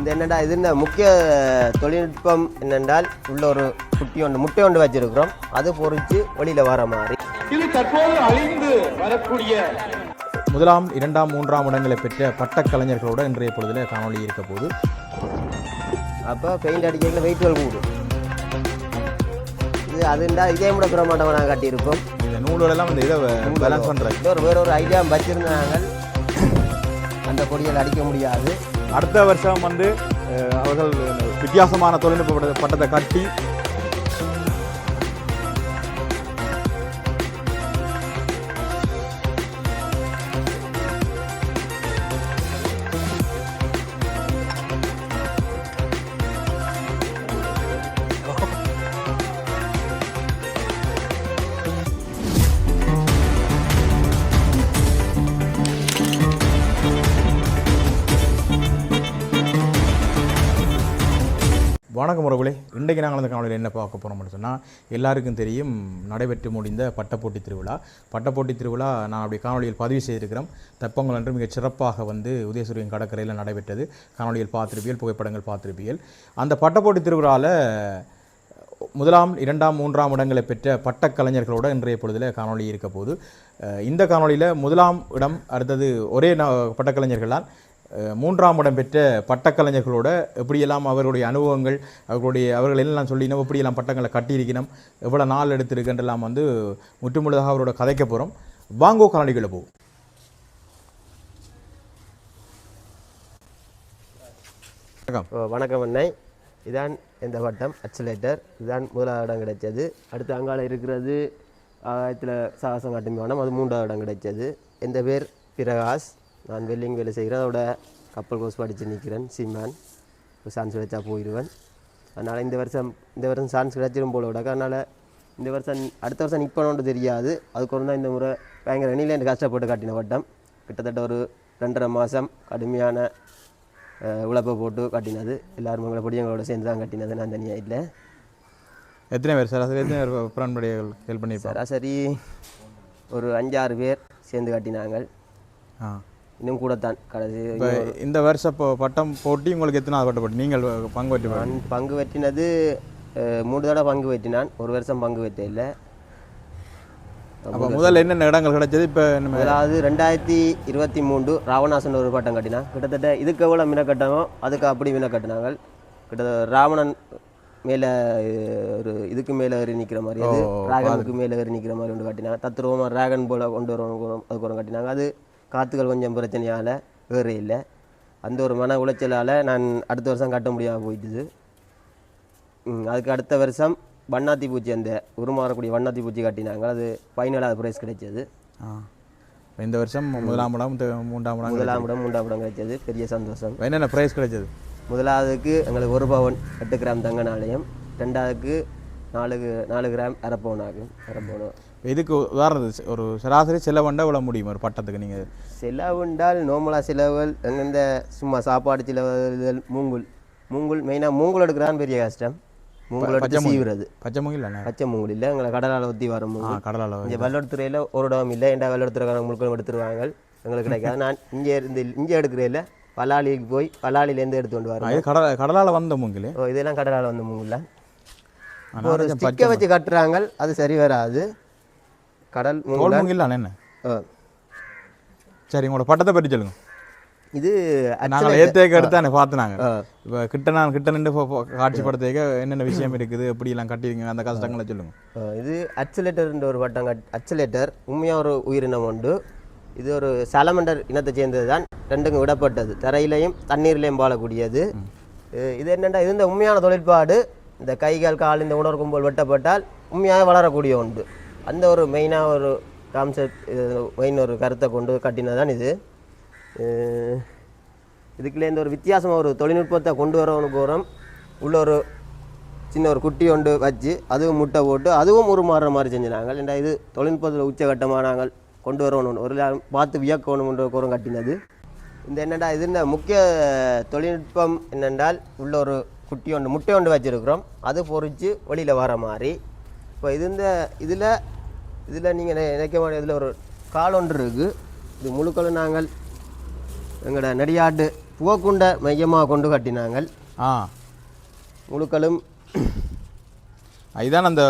இந்த என்னடா இது இந்த முக்கிய தொழில்நுட்பம் என்னென்றால் உள்ள ஒரு முட்டை ஒன்று வச்சிருக்கிறோம். அது பொறிச்சு வெளியில் வர மாதிரி இது தற்போது அழிந்து வரக்கூடிய முதலாம், இரண்டாம், மூன்றாம் இடங்களை பெற்ற பட்டக்கலைஞர்களோட இன்றைய பொழுதில் காணொலி இருக்க போது. அப்போ பெயிண்ட் அடிக்கிறதுல வெயிட்டுகள் கூடும். இது அதுண்டா இதே கூட பிரமாண்டமாக நாங்கள் கட்டியிருக்கோம். இந்த நூலெல்லாம் இந்த இதை பேலன்ஸ் பண்ணுறாங்க. வேற ஒரு ஐடியா வச்சிருந்தாங்க. அந்த கொடிகள் அடிக்க முடியாது. அடுத்த வருஷம் அவர்கள் வித்தியாசமான தொழில்நுட்ப பட்டத்தை கட்டி வணக்கம் உறவுகளே. இன்றைக்கு நாங்கள் அந்த காணொலியில் என்ன பார்க்க போகிறோம்னு சொன்னால், எல்லாருக்கும் தெரியும் நடைபெற்று முடிந்த பட்டப்போட்டி திருவிழா. பட்டப்போட்டி திருவிழா நான் அப்படி காணொலியில் பதிவு செய்திருக்கிறோம். தெப்பங்கள் அன்று மிகச் சிறப்பாக உதயசூரியன் கடற்கரையில் நடைபெற்றது. காணொலியில் பார்த்திருப்பியல், புகைப்படங்கள் பார்த்திருப்பியல். அந்த பட்டப்போட்டி திருவிழாவில் முதலாம், இரண்டாம், மூன்றாம் இடங்களை பெற்ற பட்டக்கலைஞர்களோட இன்றைய பொழுதில் காணொலி இருக்க போது. இந்த காணொலியில் முதலாம் இடம், அடுத்தது ஒரே பட்டக்கலைஞர்களால் மூன்றாம் இடம் பெற்ற பட்டக்கலைஞர்களோட எப்படியெல்லாம் அவர்களுடைய அனுபவங்கள், அவர்கள் எல்லாம் சொல்லினோம், எப்படியெல்லாம் பட்டங்களை கட்டியிருக்கணும், எவ்வளோ நாள் எடுத்திருக்குன்றெல்லாம் முற்றுமுழுதாக அவரோட கதைக்க போகிறோம். வாங்கோ காணொலிகளை போகும். வணக்கம் அண்ணை. இதான் இந்த வட்டம் அக்சலேட்டர். இதுதான் முதலாவது இடம் கிடைச்சது. அடுத்து அங்கால இருக்கிறது ஆயிரத்தில் சாகசம் காட்டும் விமானம். அது மூன்றாவது இடம் கிடைச்சது. எந்த பேர் பிரகாஷ். நான் வெல்லிங் வேலை செய்கிறேன். அதோட கப்பல் கோர்ஸ் படித்து நிற்கிறேன். சீமான் சான்ஸ் கிடைச்சா போயிடுவேன். அதனால் இந்த வருஷம் சான்ஸ் கிடைச்சிடும் போல விடாக்க. அதனால் இந்த வருஷம் அடுத்த வருஷம் நிற்பனோன்னு தெரியாது. அதுக்கு தான் இந்த முறை பயங்கர எண்ணில் எனக்கு கஷ்டப்பட்டு காட்டின வட்டம். கிட்டத்தட்ட ஒரு 2.5 மாதம் கடுமையான உழைப்பை போட்டு கட்டினது. எல்லாரும் எங்களை பொடியங்களோட சேர்ந்து தான் கட்டினது. நான் தனியாக இல்லை. எத்தனை பேர் சராசரி ஹெல்ப் பண்ணி? சராசரி ஒரு 5-6 பேர் சேர்ந்து கட்டினாங்க. இன்னும் கூட தான் கடைசி. இந்த வருஷம் பட்டம் போட்டி உங்களுக்கு எத்தனாவது பட்டம் போட்டி நீங்கள் பங்கு வெட்டினது 3 தடவை பங்கு வெட்டினான். ஒரு வருஷம் பங்கு வெட்ட இல்லை. அப்போ முதல்ல என்னென்ன இடங்கள் கிடைச்சது? இப்போ அதாவது 2023 ராவணாசன் ஒரு பட்டம் கட்டினான். கிட்டத்தட்ட இதுக்கு எவ்வளோ மீனை கட்டாமோ அதுக்கு அப்படி மீனை கட்டினாங்க. கிட்டத்தட்ட ராவணன் மேலே ஒரு இதுக்கு மேலே ஏறி நிற்கிற மாதிரி, அது ராகனுக்கு மேலே ஏறி நிற்கிற மாதிரி ஒன்று கட்டினாங்க. தத்துருவமாக ராகன் போல் கொண்டு வரணும் அதுக்கு ஒரு கட்டினாங்க. அது காற்றுகள் கொஞ்சம் பிரச்சனையால் வேறு இல்லை. அந்த ஒரு மன உளைச்சலால் நான் அடுத்த வருஷம் கட்ட முடியாமல் போயிட்டுது. அதுக்கு அடுத்த வருஷம் வண்ணாத்தி பூச்சி, அந்த உருமாறக்கூடிய வண்ணாத்தி பூச்சி கட்டினாங்க. அது 17வது ப்ரைஸ் கிடைச்சது. இந்த வருஷம் முதலாம் இடம், மூன்றாம் இடம் கிடைச்சது. பெரிய சந்தோஷம். என்னென்ன ப்ரைஸ் கிடைச்சது? முதலாவதுக்கு எங்களுக்கு 1 பவுன் 8 கிராம் தங்க நாணயம். 2வதுக்கு 4 கிராம் அரைப்பவுன் ஆகும். இதுக்கு உதாரணத்துக்கு ஒரு சராசரி செலவுண்டா இவ்வளோ முடியும் ஒரு பட்டத்துக்கு? நீங்கள் செலவுண்டால் நோமலாக செலவுகள் எங்கெந்த சும்மா சாப்பாடு செலவுகள், மூங்குல் மெயினாக மூங்குல் எடுக்கிறான்னு பெரிய கஷ்டம். மூங்குல் எடுத்து சீவுறது. பச்சை மூங்குல் இல்லை, எங்களை கடலால் ஊற்றி வரும். கடலால் இங்கே வெள்ளத்துறையில் ஒரு இடம் இல்லை. ஏன்டா வெள்ளத்துறைக்காரங்க முழுக்க எடுத்துருவாங்க, எங்களுக்கு கிடைக்காது. நான் இங்கே எடுக்கிறதில்ல, பலாலிக்கு போய் பலாலிலேருந்து எடுத்து கொண்டு வரேன். கடலால் வந்த மூங்கில். இதெல்லாம் கடலால் வந்த மூங்குல்ல. ஒரு ஸ்டிக்கை வச்சு கட்டுறாங்க, அது சரி வராது. கடல் மூங்கில் என்ன? சரி, உங்களோட பட்டத்தை பற்றி சொல்லுங்க. இது நாங்கள் ஏற்றேக்க எடுத்தானே பார்த்துனாங்க. இப்போ கிட்ட நின்று காட்சிப்படுத்த என்னென்ன விஷயம் இருக்குது, எப்படியெல்லாம் கட்டிங்க, அந்த கஷ்டங்களை சொல்லுங்க. இது அக்சலேட்டர்ன்ற ஒரு பட்டம். அக்சலேட்டர் உண்மையாக ஒரு உயிரினம் உண்டு. இது ஒரு சாலமண்டர் இனத்தை சேர்ந்தது தான். ரெண்டுக்கும் விடப்பட்டது. தரையிலையும் தண்ணீர்லையும் வாழக்கூடியது. இது என்னென்னா, இது இந்த உண்மையான தொழிற்பாடு. இந்த கைகால் கால் இந்த உணர்வு கும்பல் வெட்டப்பட்டால் உண்மையாக வளரக்கூடிய ஒன்று. அந்த ஒரு மெயினாக ஒரு கான்செப்ட், மெயின் ஒரு கருத்தை கொண்டு கட்டினதான் இது. இதுக்குள்ளேருந்து ஒரு வித்தியாசமாக ஒரு தொழில்நுட்பத்தை கொண்டு வரவனு போகிறோம். உள்ள ஒரு சின்ன ஒரு குட்டி ஒன்று வச்சு அதுவும் முட்டை போட்டு அதுவும் உருமாறுற மாதிரி செஞ்சினாங்க. ஏன்னா இது தொழில்நுட்பத்தில் உச்சகட்டமாக நாங்கள் கொண்டு வரணும், ஒரு பார்த்து வியக்கணுன்ற கோரம் கட்டினது. இந்த என்னென்னா இது இந்த முக்கிய தொழில்நுட்பம் என்னென்றால் உள்ள ஒரு முட்டை ஒன்று வச்சுருக்கிறோம். அது பொறிச்சு வெளியில் வர மாதிரி. இப்போ இதில் நீங்கள் நினைக்க வேண்டிய இதில் ஒரு கால் ஒன்று இருக்குது. இது முழுக்களும் நாங்கள் எங்களோட நெடியாட்டு புகக்குண்டை மையமாக கொண்டு கட்டினாங்கள். ஆ முழுக்களும் இதுதான் அந்த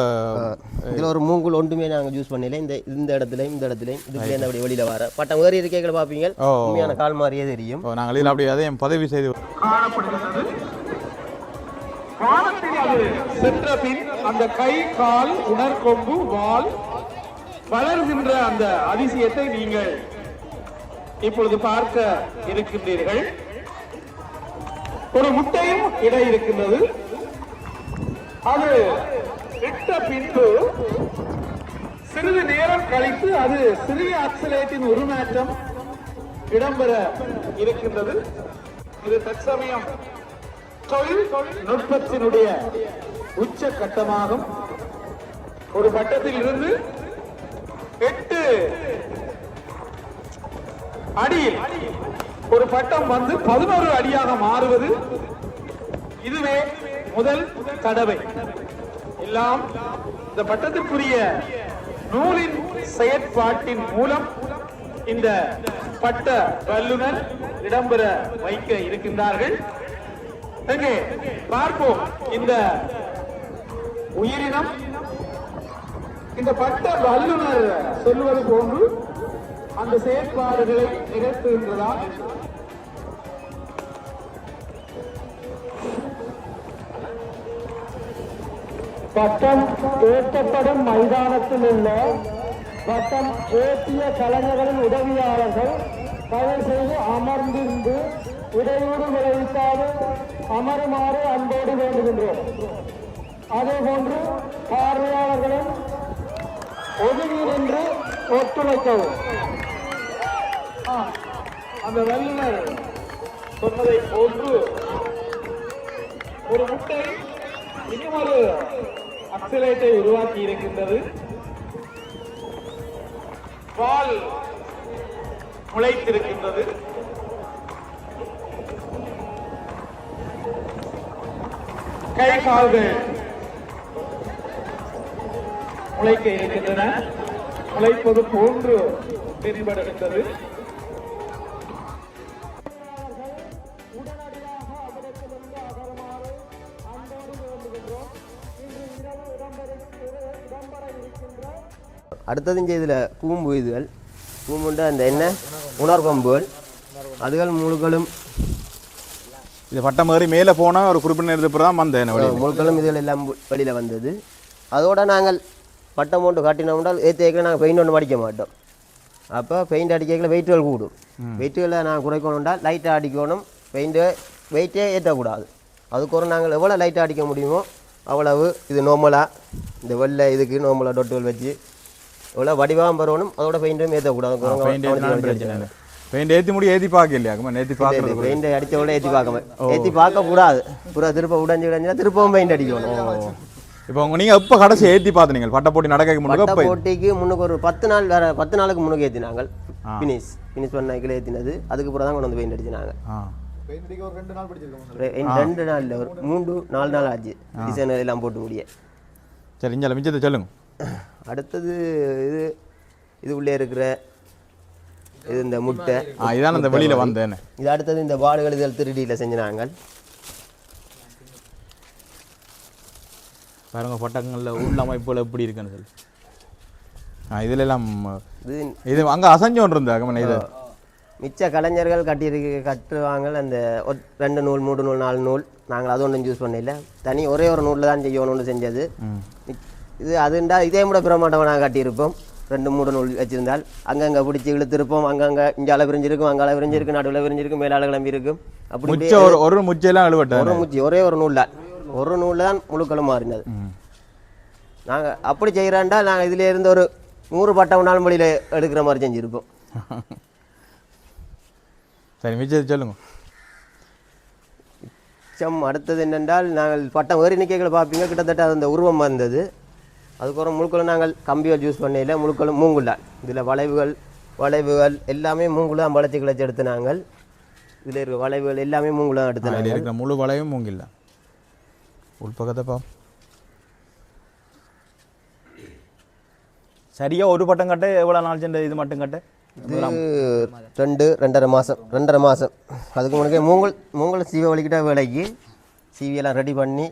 இதில் ஒரு மூங்குல் ஒன்றுமே நாங்கள் யூஸ் பண்ணல. இந்த இடத்துலையும் இதுக்குள்ளே அப்படி வெளியில் வர பட்டம் வேறு இருக்கைகளை பார்ப்பீங்க. உண்மையான கால் மாதிரியே தெரியும். நாங்கள் இதில் அப்படி அதையும் பதவி செய்து காணப்படுகிறது. வானத்தில் அது சென்ற பின் அந்த கை, கால், உணர்கொம்பு, வால் வளர்கின்ற அந்த அதிசயத்தை நீங்கள் இப்பொழுது பார்க்க இருக்கின்றீர்கள். ஒரு முட்டையும் இடை இருக்கின்றது. அது இட்ட பின்பு சிறிது நேரம் கழித்து அது சிறிய ஆக்சிலேட்டின் உருமாற்றம் இடம்பெற இருக்கின்றது. இது தற்சமயம் தொழில்நுட்பத்தினுடைய உச்ச கட்டமாகும். ஒரு பட்டத்தில் இருந்து 8 அடியில் ஒரு பட்டம் வந்து 11 அடியாக மாறுவது இதுவே முதல் தடவை. எல்லாம் இந்த பட்டத்திற்குரிய நூலின் செயற்பாட்டின் மூலம் இந்த பட்ட வல்லுநர் இடம்பெற வைக்க இருக்கின்றார்கள். எங்கே பார்ப்போம் இந்த உயிரினம். இந்த பட்ட வல்லுநர் சொல்வது போன்று அந்த செயற்பாடுகளை நிகழ்த்துகின்றதா? பட்டம் ஏற்றப்படும் மைதானத்தில் உள்ள பட்டம் ஏற்றிய கலைஞர்களின் உதவியாளர்கள் தயவு செய்து அமர்ந்திருந்து இடையூறு விளைவிக்காது அமருமாறு அன்போடு வேண்டுகின்றோம். அதே போன்று பார்வையாளர்களும் ஒதுங்கி நின்று ஒத்துழைக்கவும். அந்த வல்லுநர் சொன்னதை போன்று ஒரு முட்டை இன்னும் ஒரு அக்சிலேட்டை உருவாக்கி இருக்கின்றது. பால் முளைத்திருக்கின்றது. கை கால்கள் முளைக்க இருக்கின்றன. முளைப்பது போன்று தென்படுகின்றது. அடுத்தது இதில் கூம்பு இதுகள் கூம்புண்ட அந்த என்ன உணர்கொம்புகள் அதுகள் முழுக்களும் இது பட்டம் மாதிரி மேலே போனால் ஒரு குறிப்பிட்ட நேரத்துக்கு தான் வந்தேன். முழுக்களும் இதுகள் எல்லாம் வெளியில் வந்தது. அதோடு நாங்கள் பட்டம் போட்டு காட்டினோம்னால் ஏற்றிக்கல நாங்கள் பெயிண்ட் ஒன்று அடிக்க மாட்டோம். அப்போ பெயிண்ட் அடிக்கல வெயிட்டுகள் கூடும். வெயிட்டுகளை நாங்கள் குறைக்கணும்னா லைட்டாக அடிக்கணும். வெயிட்டே ஏற்றக்கூடாது. அதுக்கப்புறம் நாங்கள் எவ்வளோ லைட்டாக அடிக்க முடியுமோ அவ்வளவு. இது நார்மலாக இந்த வெள்ளை இதுக்கு நார்மலாக டொட்டுகள் வச்சு எவ்வளோ வடிவாக வரணும். அதோட பெயிண்ட்டும் ஏற்றக்கூடாது. பெயிண்ட் ஏற்றி முடி ஏற்றி பார்க்க இல்லையா? ஏற்றி பார்க்க பெயிண்ட் அடித்த விட ஏற்றி பார்க்கக்கூடாது. பூரா திருப்ப உடஞ்சுன்னா திருப்பவும் பெயிண்ட் அடிக்கணும். இப்போ நீங்கள் எப்போ கடைசி ஏற்றி பார்த்தீங்க? பட்ட போட்டி நடக்க முன்னாடி போட்டிக்கு முன்னுக்கு ஒரு 10 நாள் வேறு 10 நாளுக்கு முன்னுக்கு ஏற்றினாங்க. ஃபினிஷ் பண்ண கீழே ஏற்றினது. அதுக்கப்புறம் தான் கொண்டு வந்து பெயிண்ட் அடிச்சினாங்க. 2 நாள் இல்லை, ஒரு 3-4 நாள் ஆச்சு டிசைன் எல்லாம் போட்டு முடிய. சரி, இங்கே மிச்சத்தை சொல்லுங்க. அடுத்தது இது உள்ளே இருக்கிற இது இந்த முட்டை. இதான் அந்த வெளியில் வந்தேன்னு. இது அடுத்தது இந்த பாடுகள் இதில் 3Dயில் செஞ்சினாங்க. பாருங்க பட்டங்களில் உள்ள அமைப்புகள் எப்படி இருக்குன்னு சொல்லி. இதுல எல்லாம் இது அங்கே அசைஞ்சு ஒன்று இருந்தாங்க. இது மிச்ச கலைஞர்கள் கட்டுவாங்க. அந்த 2 நூல் 3 நூல் 4 நூல் நாங்கள் அது ஒன்றும் யூஸ் பண்ணல. தனி ஒரே ஒரு நூலில் தான் செய்யணும்னு செஞ்சது. இது அதுண்டா இதே கூட பிரமாண்டமாக நாங்கள் கட்டியிருப்போம். 2-3 நூல் வச்சிருந்தால் அங்கங்கே பிடிச்சி இழுத்திருப்போம். அங்கங்கே இஞ்சால விரிஞ்சிருக்கும், அங்கால விரிஞ்சிருக்கு, நடுவில் விரிஞ்சிருக்கும், மேலால கிளம்பி இருக்கும். அப்படி ஒரு முச்சையெல்லாம் அழுவட்ட ஒரு முச்சி ஒரே ஒரு நூல் தான் முழுக்களும் மாறினது. நாங்கள் அப்படி செய்கிறாண்டா நாங்கள் இதில் இருந்து ஒரு 100 பட்டம் நாள் மொழியில் எடுக்கிற மாதிரி செஞ்சுருப்போம். சரி, மிச்சத்தை சொல்லுங்க. அடுத்தது என்னென்றால் நாங்கள் பட்டம் வேறு எண்ணிக்கைகளை பார்ப்பீங்க. கிட்டத்தட்ட அந்த உருவம் வந்தது. அதுக்கப்புறம் முழுக்களும் நாங்கள் கம்பிகள் யூஸ் பண்ணல. முழுக்களும் மூங்குள்ளால். இதில் வளைவுகள் எல்லாமே மூங்குலாம் வளைச்சி கிளச்சி எடுத்து நாங்கள். இதில் இருக்க வளைவுகள் எல்லாமே மூங்குலாம் எடுத்து நாங்கள். இருக்கிற முழு வளைவும் மூங்கில்ல. உள்பக்கத்தைப்பா சரியா ஒரு பட்டம் கட்ட எவ்வளோ நாள் சென்ற இது மட்டும் கட்ட இது 2.5 மாதம் அதுக்கு முன்னாடி மூங்கல் சீவை வலிக்கிட்ட வேலைக்கு சீவியெல்லாம் ரெடி பண்ணி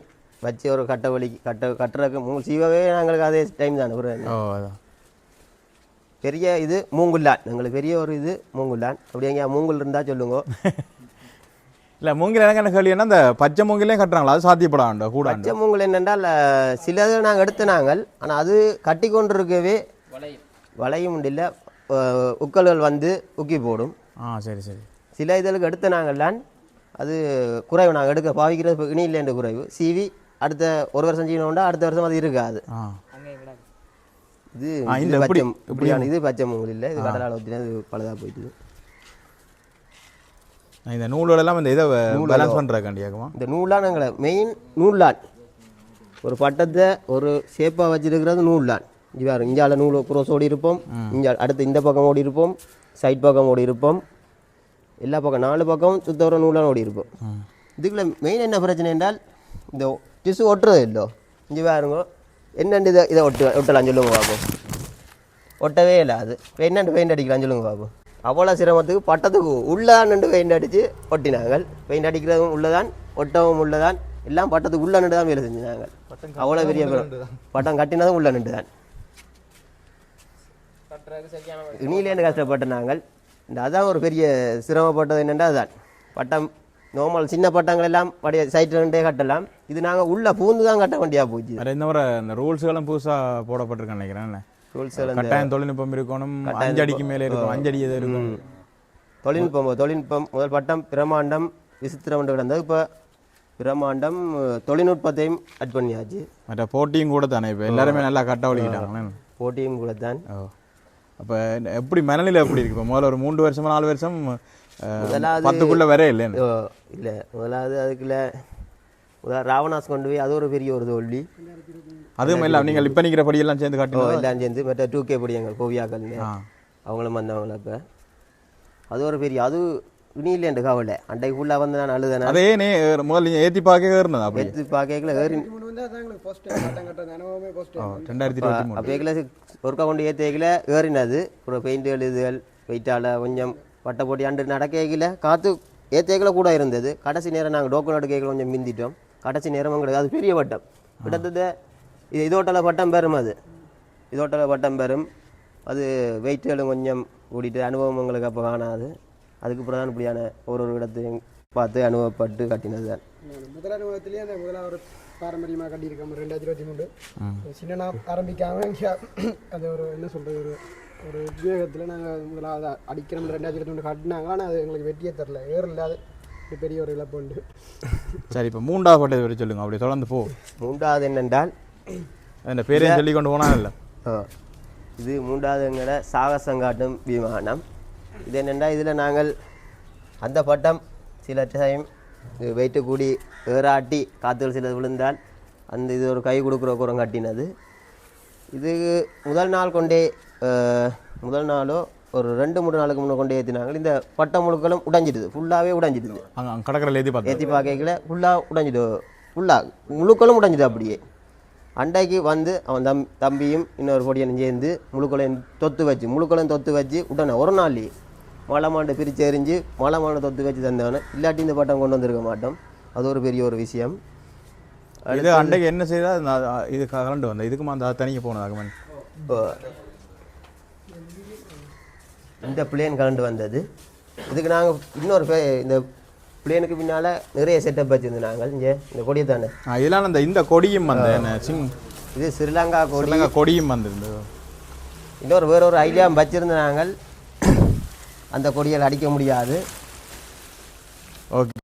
வச்சு ஒரு கட்டுறதுக்கு மூங்கல் சீவவே நாங்களுக்கு அதே டைம் தான் ஒரு அதான் பெரிய இது மூங்குல்லான் எங்களுக்கு பெரிய ஒரு இது மூங்குல்லான் அப்படி எங்கேயா மூங்கல் இருந்தால் சொல்லுங்க. இல்லை மூங்கில் எனக்கு என்ன கேள்வின்னா இந்த பச்சை மூங்கிலையும் கட்டுறாங்களா அது சாத்தியப்படாண்டா கூட பச்சை மூங்கல் என்னென்றால் சிலது நாங்கள் எடுத்துனாங்கள் ஆனால் அது கட்டி கொண்டு இருக்கவே வளையும் இல்லை உக்கல்கள் வந்து உக்கி போடும். சரி சில இதழுக்கு எடுத்துனாங்கள்லான் அது குறைவு நாங்கள் எடுக்க பாவிக்கிறது இனி இல்லைன்ற குறைவு சீவி அடுத்த ஒரு வருஷம் செய்யணும்டா அடுத்த வருஷம் அது இருக்காது. இது இப்படியான இது பச்சை மூங்கல் இல்லை, இது கடலால் ஊற்றினா இது பழுதாக போயிட்டுது. இந்த நூலெல்லாம் இந்த இதை பேலன்ஸ் பண்ணுறக்காண்டியாக்குமா இந்த நூலான் எங்களை மெயின் நூல்லான் ஒரு பட்டத்தை ஒரு ஷேப்பாக வச்சுருக்கிறது நூல்லான். இவ்வாறு இஞ்சால நூல் குரோஸ் ஓடி இருப்போம், இஞ்சா அடுத்து இந்த பக்கம் ஓடி இருப்போம், சைட் பக்கம் ஓடி இருப்போம், எல்லா பக்கம் 4 பக்கம் சுத்தவர நூலான் ஓடி இருப்போம். இதுக்குள்ள மெயின் என்ன பிரச்சனை என்றால் இந்த டிஷ்யூ ஒட்டுறது இல்லை. இங்கே பாருங்க என்னென்று இதை ஒட்டலாம் சொல்லுங்க பார்ப்போம். ஒட்டவே இல்லை அது என்னென்று பெயிண்ட் அடிக்கலாம் சொல்லுங்க பார்ப்போம். அவ்வளோ சிரமத்துக்கு பட்டத்துக்கு உள்ளதான்னு பெயிண்ட் அடித்து ஒட்டினாங்க. பெயிண்ட் அடிக்கிறதும் உள்ளதான் ஒட்டவும் உள்ளதான் எல்லாம் பட்டத்துக்கு உள்ள நின்று தான் வேலை செஞ்சினாங்க. அவ்வளோ பெரிய பட்டம் கட்டினதும் உள்ள நின்று தான் இனியிலேருந்து கஷ்டப்பட்ட நாங்கள். அதான் ஒரு பெரிய சிரமப்பட்டது என்னென்னா அதுதான் பட்டம் நார்மல் சின்ன பட்டங்கள் எல்லாம் அப்படியே சைட்டில் ரெண்டே கட்டலாம். இது நாங்கள் உள்ளே பூந்து தான் கட்ட வேண்டியா போச்சு. இந்த முறை இந்த ரூல்ஸுகளும் புதுசாக போடப்பட்டிருக்கேன் நினைக்கிறேன். ரூல்ஸ்கள் கட்டாயம் தொழில்நுட்பம் இருக்கணும், 5 அடிக்கு மேலே இருக்கும், 5 அடி எது இருக்கும். தொழில்நுட்பம் முதல் பட்டம் பிரமாண்டம் விசித்திரம் என்று கிடந்தது. இப்போ பிரமாண்டம் தொழில்நுட்பத்தையும் அட் பண்ணியாச்சு. மற்ற போட்டியும் கூட தானே இப்போ எல்லாருமே நல்லா கட்ட வலிக்கிட்டாங்களே. போட்டியும் கூட தான். அப்போ எப்படி மனநிலை எப்படி இருக்கு? இப்போ முதல்ல ஒரு 3 வருஷமா 4 வருஷம் 10க்குள்ளே வர இல்லைன்னு இல்லை. முதலாவது அதுக்குள்ள ராவணாஸ் கொண்டு போய் அது ஒரு பெரிய ஒரு தோல்வி. அதுவும் இல்லை நீங்கள் இப்போ நிற்கிற படியெல்லாம் சேர்ந்து காட்டணும் எல்லாம் சேர்ந்து மற்ற 2K படியங்கள் கோவியாக்கள் அவங்களும் வந்தவங்கள. இப்போ அது ஒரு பெரிய அது இனியில் என்று கவலை அன்றைக்கு ஃபுல்லாக வந்து நான் அழுதானே. அதே நீ முதல்ல ஏற்றி பார்க்க ஏறினது அப்படி ஏற்றி பார்க்கல ஏறி 2023 அப்போக்கில் ஒருக்கா கொண்டு ஏற்றிக்கல ஏறினது. அப்புறம் பெயிண்ட் எழுதுகள் வெயிட்டால் கொஞ்சம் பட்டை போட்டி அன்று நடக்கல காற்று ஏற்றேக்கில் கூட இருந்தது. கடைசி நேரம் நாங்கள் டோக்கன் எடுக்கைகளை கொஞ்சம் மிந்திட்டோம். கடைசி நேரம் எங்களுக்கு அது பெரிய வட்டம் கிட்டத்தட்ட இதோட்டல பட்டம் பெறும். அது இதோட்டல பட்டம் பெறும். அது வெயிட்டுகளும் கொஞ்சம் கூட்டிட்டு அனுபவம் எங்களுக்கு அப்போ காணாது. அதுக்கு பிறகு இப்படியான ஒரு இடத்தையும் பார்த்து அனுபவப்பட்டு கட்டினது தான். முதல் அனுபவத்திலேயே அந்த முதலாவது பாரம்பரியமாக கட்டியிருக்கோம் 2023. சின்ன ஆரம்பிக்காமல் அது ஒரு என்ன சொல்கிறது ஒரு விவேகத்தில் நாங்கள் முதலாவது அடிக்கிறோம் 2023 கட்டினாங்க. ஆனால் அது எங்களுக்கு வெற்றியே தரல, இல்லாத பெரிய ஒரு இழப்பு உண்டு. சரி, இப்போ 3வது பட்டத்தை வரை சொல்லுங்கள், அப்படி தொடர்ந்து போ. 3வது என்னென்றால் அந்த பேரையும் சொல்லி கொண்டு போனால் இல்லை. இது 3வதுங்கிற சாகசம் காட்டும் விமானம். இது என்னென்றால் இதில் நாங்கள் அந்த பட்டம் சில டைம் வெயிட்டு கூடி ஏறாட்டி காற்றுகள் சிலது விழுந்தால் அந்த இது ஒரு கை கொடுக்குற குரம் கட்டினது. இது முதல் நாளோ ஒரு 2-3 நாளுக்கு முன்னே கொண்டு ஏற்றினாங்க. இந்த பட்டம் முழுக்களும் உடைஞ்சிடுது, ஃபுல்லாகவே உடைஞ்சிடுது. கடற்கரையில் ஏற்றி பார்க்கல ஃபுல்லாக உடைஞ்சிடு, ஃபுல்லாக முழுக்களும் உடைஞ்சிது. அப்படியே அண்டைக்கு வந்து அவன் தம்பியும் இன்னொரு பொடியனும் சேர்ந்து முழுக்களையும் தொத்து வச்சு உடனே ஒரு நாள்லேயே மழை மாண்டை பிரித்து எறிஞ்சு மழை மாண்டை தொத்து வச்சு தந்தவனே. இல்லாட்டி இந்த பட்டம் கொண்டு வந்திருக்க மாட்டோம். அது ஒரு பெரிய ஒரு விஷயம். இது அண்டைக்கு என்ன செய்தால் இது கலண்டு வந்தேன் இதுக்குமா அந்த தனியாக போனதாகமன் இந்த பிளேன் கலண்டு வந்தது. இதுக்கு நாங்கள் இன்னொரு இந்த பிளேனுக்கு பின்னால் நிறைய செட்டப் வச்சுருந்து நாங்கள் இங்கே இந்த கொடியை தானே இதெல்லாம் அந்த இந்த கொடியும் வந்து இது ஸ்ரீலங்கா கொடியும் வந்திருந்தது. இன்னொரு வேற ஒரு ஐடியா வச்சுருந்து நாங்கள் அந்த கொடியால் அடிக்க முடியாது. ஓகே,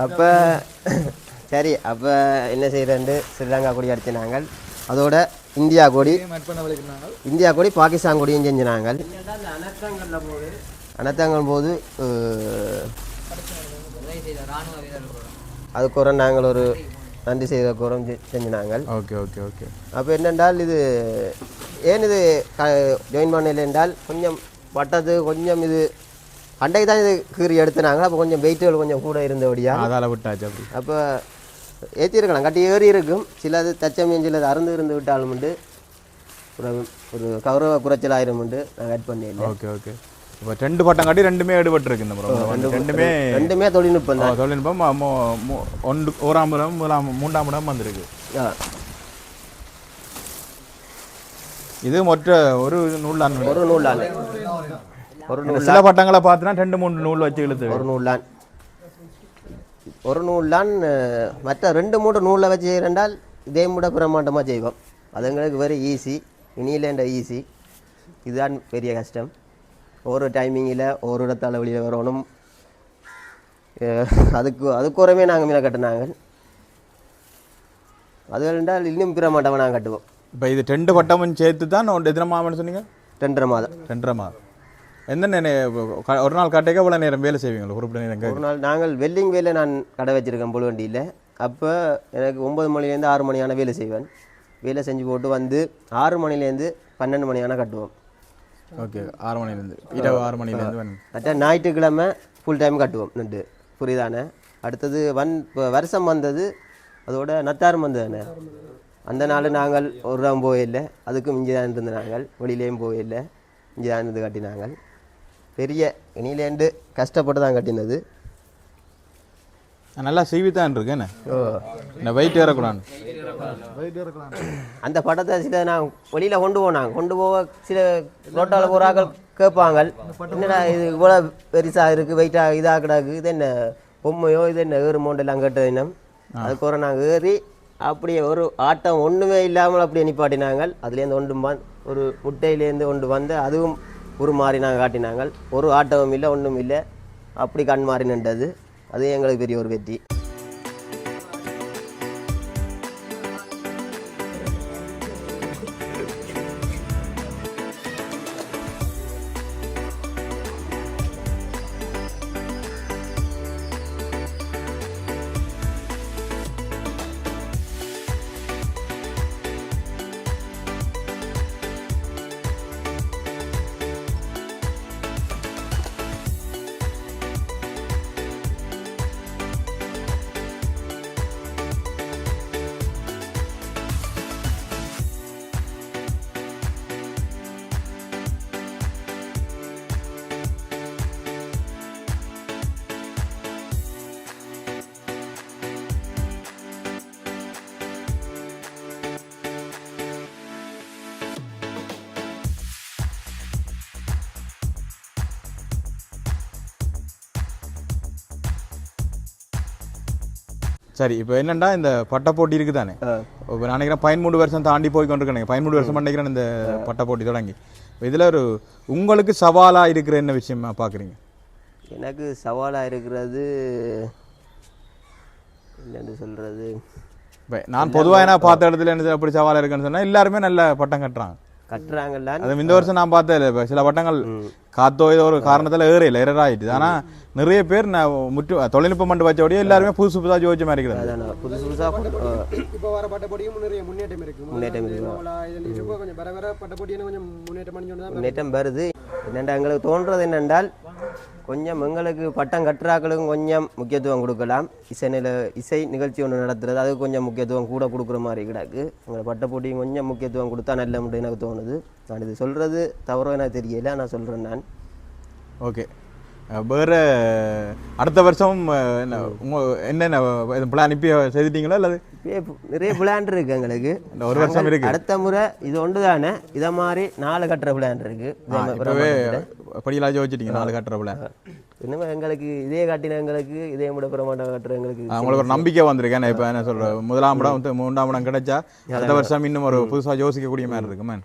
அப்போ சரி, அப்போ என்ன செய்கிறேன்ட்டு ஸ்ரீலங்கா கொடி அடித்து நாங்கள் அதோட இந்தியா கொடி பாகிஸ்தான் கொடியும் செஞ்சினாங்க. அனர்த்தங்கள் போது அதுக்கு நாங்கள் ஒரு நன்றி செய்த குரம் செஞ்சினாங்க. Okay okay okay. அப்போ என்னென்றால் இது ஏன் இது ஜாயின் பண்ணல என்றால் கொஞ்சம் பட்டது கொஞ்சம் இது அண்டைக்கு தான் இது கீறி எடுத்துனாங்க. அப்போ கொஞ்சம் வெயிட்டுகள் கொஞ்சம் கூட இருந்தபடியா அதால் விட்டாச்சு. அப்படி அப்போ ஏற்றிருக்கலாம், கட்டி ஏறி இருக்கும். சிலது தச்சமயம் சிலது அறந்து இருந்து விட்டாலும் உண்டு, ஒரு கௌரவ குறைச்சல் ஆயிரம் உண்டு. நாங்கள் ஆட் பண்ணிடல. Okay okay. இப்போ 2 பட்டம் காட்டி 2மே எடுபட்டுருக்கு இந்த முறை. ரெண்டுமே தொழில்நுட்பம் தான். தொழில்நுட்பம் ஓராம் இடம் 3ஆம் இடம் வந்திருக்கு. இது மொத்த ஒரு நூலான். சில பட்டங்களை பார்த்தீங்கன்னா 2-3 நூல் வச்சு இழுத்து ஒரு நூலான் மற்ற 2-3 நூலில் வச்சு செய்யறால் இதே முட பிரமாண்டமாக செய்வோம். அது எங்களுக்கு வெரி ஈஸி, இனியிலேண்ட ஈஸி. இதுதான் பெரிய கஷ்டம். ஒரு டைமிங்கில் ஒரு இடத்தால் வெளியில் வரணும். அதுக்கு ஒருமே நாங்கள் மீன கட்டினாங்க. அது என்றால் இன்னும் பிரமாண்டமாக நாங்கள் கட்டுவோம். இப்போ இது 2 பட்டமும் சேர்த்து தான் எத்தனை மாதம்னு சொன்னீங்க? 2.5 மாதம். 2.5 மாதம். எந்த ஒரு நாள் கட்டைக்கு எவ்வளோ நேரம் வேலை செய்வீங்களா? குறிப்பிட்ட நேரம்? ஒரு நாள் நாங்கள் வெல்லிங் வேலை நான் கடை வச்சுருக்கேன் புல்வண்டியில். அப்போ எனக்கு 9 மணிலேருந்து 6 மணியான வேலை செய்வேன். வேலை செஞ்சு போட்டு வந்து 6 மணிலேருந்து 12 மணியான கட்டுவோம். ஓகே, 6 மணிலேருந்து இரவு 6 மணிலேருந்து. மற்ற ஞாயிற்றுக்கிழமை ஃபுல் டைம் கட்டுவோம் நண்டு. புரியுதானே? அடுத்தது இப்போ வருஷம் வந்தது, அதோட நத்தாரம் வந்ததுதானே, அந்த நாள் நாங்கள் ஒரு இடம் போயில்லை. அதுக்கும் இஞ்சி தான் இருந்து நாங்கள் வெளியிலேயும் போயில்லை. இஞ்சி தான் இருந்து கட்டினாங்கள். பெரிய இனியிலேண்டு கஷ்டப்பட்டு தான் கட்டினது. நல்லா சீவித்தான் இருக்கேன்னு வெயிட் ஏறக்கூடாது. அந்த படத்தை சில நான் வெளியில் கொண்டு போக சில ரோட்டால் போகிறாக்கள் கேட்பாங்க, என்னடா இது இவ்வளோ பெருசாக இருக்குது, வெயிட்டாக இதாக கிடாக்கு, இது என்ன பொம்மையோ, இது என்ன ஏறு மோண்டெல்லாம் கேட்டது இன்னும். அதுக்கப்புறம் நாங்கள் ஏறி அப்படியே ஒரு ஆட்டம் ஒன்றுமே இல்லாமல் அப்படியே நிப்பாட்டினாங்க. அதுலேருந்து ஒரு முட்டையிலேருந்து கொண்டு வந்து அதுவும் ஒரு மாதிரி நாங்கள் காட்டினாங்க. ஒரு ஆட்டமும் இல்லை, ஒன்றும் இல்லை, அப்படி கண் மாறி நின்றது. அது எங்களுக்கு பெரிய ஒரு வெற்றி. சரி, இப்போ என்னென்னா இந்த பட்டை போட்டி இருக்குது தானே, இப்போ நான் நினைக்கிறேன் 13 வருஷம் தாண்டி போய் கொண்டிருக்கேன். 13 வருஷம் நினைக்கிறேன் இந்த பட்டை போட்டி தொடங்கி. இதில் ஒரு உங்களுக்கு சவாலாக இருக்கிற என்ன விஷயமா பார்க்குறீங்க? எனக்கு சவாலாக இருக்கிறது என்னென்னு சொல்கிறது, இப்போ நான் பொதுவாக என்ன பார்த்த இடத்துல என்ன அப்படி சவாலாக இருக்குன்னு சொன்னால் எல்லாருமே நல்ல பட்டம் கட்டுறாங்கல்ல. அது இந்த வருஷம் நான் பார்த்தேன், இப்போ சில பட்டங்கள் காத்தோ ஏதோ ஒரு காரணத்தில் ஏறல ஆகிடுது. ஆனால் நிறைய பேர் தொழில்நுட்பம் மட்டும் வச்சபடியே எல்லாருமே புதுசாக ஜோதிச்ச மாதிரி இருக்கிறது. புதுசாக இப்போ வர பட்ட போட்டியும் நிறைய முன்னேற்றம் முன்னேற்றம் வருது. என்னென்னா எங்களுக்கு தோன்றது என்னென்றால், கொஞ்சம் எங்களுக்கு பட்டம் கட்டுறாக்களுக்கும் கொஞ்சம் முக்கியத்துவம் கொடுக்கலாம். இசை நிகழ்ச்சி ஒன்று நடத்துறது, அதுக்கு கொஞ்சம் முக்கியத்துவம் கூட கொடுக்குற மாதிரி கிடக்கு. எங்களை பட்ட போட்டியும் கொஞ்சம் முக்கியத்துவம் கொடுத்தா நல்ல முடியும் எனக்கு தோணுது. நான் இது சொல்கிறது தவறோ எனக்கு தெரியல, நான் சொல்கிறேன் நான். ஓகே, வேறு அடுத்த வருஷம் என்னென்ன பிளான் இப்போ செய்துட்டீங்களா? அல்லது நிறைய பிளான் இருக்குது எங்களுக்கு. ஒரு வருஷம் இருக்குது. அடுத்த முறை இது ஒன்று தானே, இதை மாதிரி 4 கட்டுற பிளான் இருக்குது. இப்போவே படியெல்லாம் வச்சுட்டீங்க 4 கட்டுற பிளான். இன்னும் எங்களுக்கு இதே காட்டின எங்களுக்கு இதே முட பிரமாண்டம் கட்டுற எங்களுக்கு உங்களுக்கு ஒரு நம்பிக்கை வந்திருக்கேன். இப்போ என்ன சொல்கிறேன், 1ஆம் இடம் 3ஆம் இடம் கிடைச்சா அடுத்த வருஷம் இன்னும் ஒரு புதுசாக யோசிக்கக்கூடிய மாதிரி இருக்கு. மேன்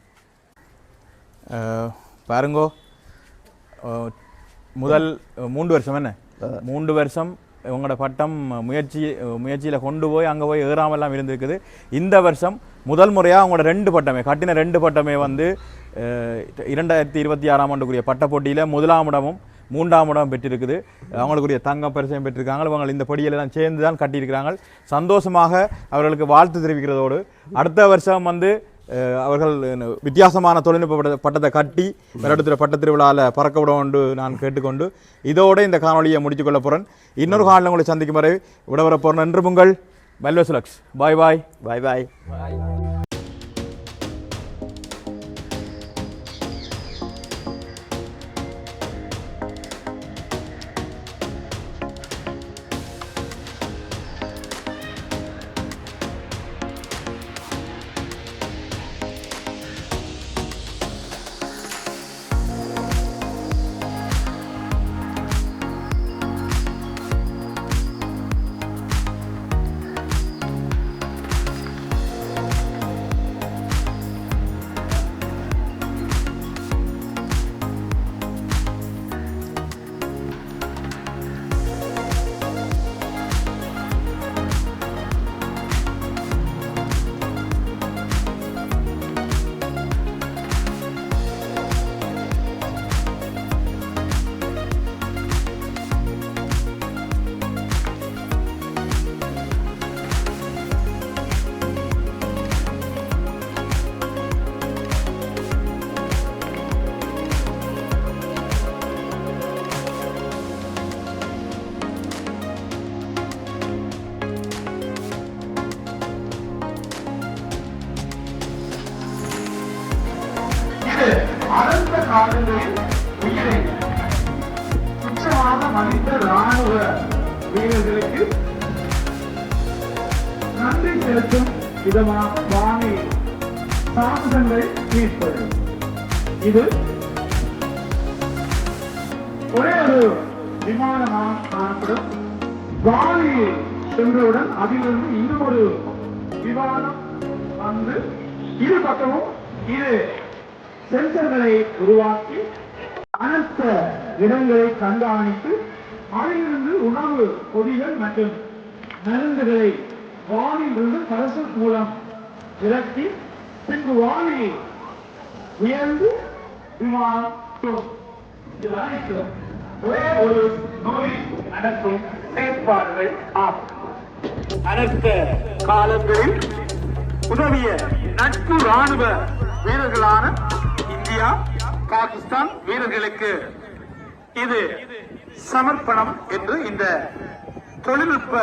பாருங்கோ, முதல் 3 வருஷம் என்ன 3 வருஷம் உங்களோட பட்டம் முயற்சியில் கொண்டு போய் அங்கே போய் ஏறாமல்லாம் இருந்திருக்குது. இந்த வருஷம் முதல் முறையாக உங்களோட 2 பட்டமே கட்டின 2 பட்டமே வந்து 2026ஆம் ஆண்டுக்குரிய பட்ட போட்டியில் 1ஆம் இடமும் 3ஆம் இடம் பெற்றிருக்குது. அவங்களுக்குரிய தங்கம் பரிசையும் பெற்றிருக்காங்க. அவங்க இந்த படியெல்லாம் சேர்ந்து தான் கட்டியிருக்கிறாங்க. சந்தோஷமாக அவர்களுக்கு வாழ்த்து தெரிவிக்கிறதோடு அடுத்த வருஷம் வந்து அவர்கள் வித்தியாசமான தொழில்நுட்ப பட்டத்தை கட்டி வருடத்தில் பட்ட திருவிழாவில் பறக்க விட உண்டு நான் கேட்டுக்கொண்டு இதோடு இந்த காணொலியை முடித்துக்கொள்ள போகிறேன். இன்னொரு காணொலி உங்களை சந்திக்கும் வரை விடவர போகிறேன். என்று உங்கள் வெல்வெஸ்லக்ஸ். பாய் பாய் பாய் பாய். அடர்ந்த காலங்களில் உயிரை துச்சமாக மதித்த ராணுவ வீரர்களுக்கு நன்றி செலுத்தும் விதமாக வானி சாகசங்களை மீட்பது. இது ஒரே ஒரு விமானமாக காணப்படும். வானி சென்றவுடன் அதிலிருந்து இன்னொரு விமானம் வந்து இரு பக்கமும் இது சென்சர்களை உருவாக்கி அனைத்த இடங்களை கண்காணித்து அதிலிருந்து உணவு பொதிகள் மற்றும் மருந்துகளை வானிலிருந்து பரசல் மூலம் இறக்கி பின்பு வானில் உயர்ந்து விமானம் இது அனைத்தும் ஒரே ஒரு நோய் நடக்கும் செயற்பாடுகள் ஆகும். அனைத்த காலங்களில் உதவிய நட்பு ராணுவ வீரர்களான இந்தியா, பாகிஸ்தான் வீரர்களுக்கு இது சமர்ப்பணம் என்று இந்த தொழில்நுட்ப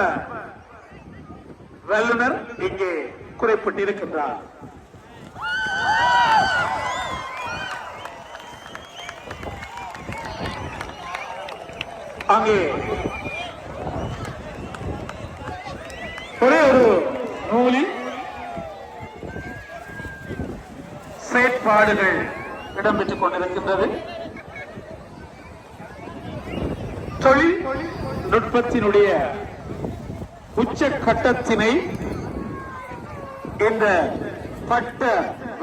வல்லுநர் இங்கே குறிப்பிட்டிருக்கின்றார். அங்கே ஒரே ஒரு நூலில் செயற்பாடுகள் இடம்பெற்றுக் கொண்டிருக்கின்றது. தொழில்நுட்பத்தினுடைய உச்சகட்டத்தினை இந்த பட்ட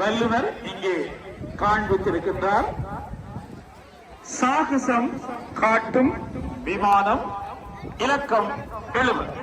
வல்லுநர் இங்கே காண்பித்திருக்கின்றார். சாகசம் காட்டும் விமானம் இலக்கம் 70.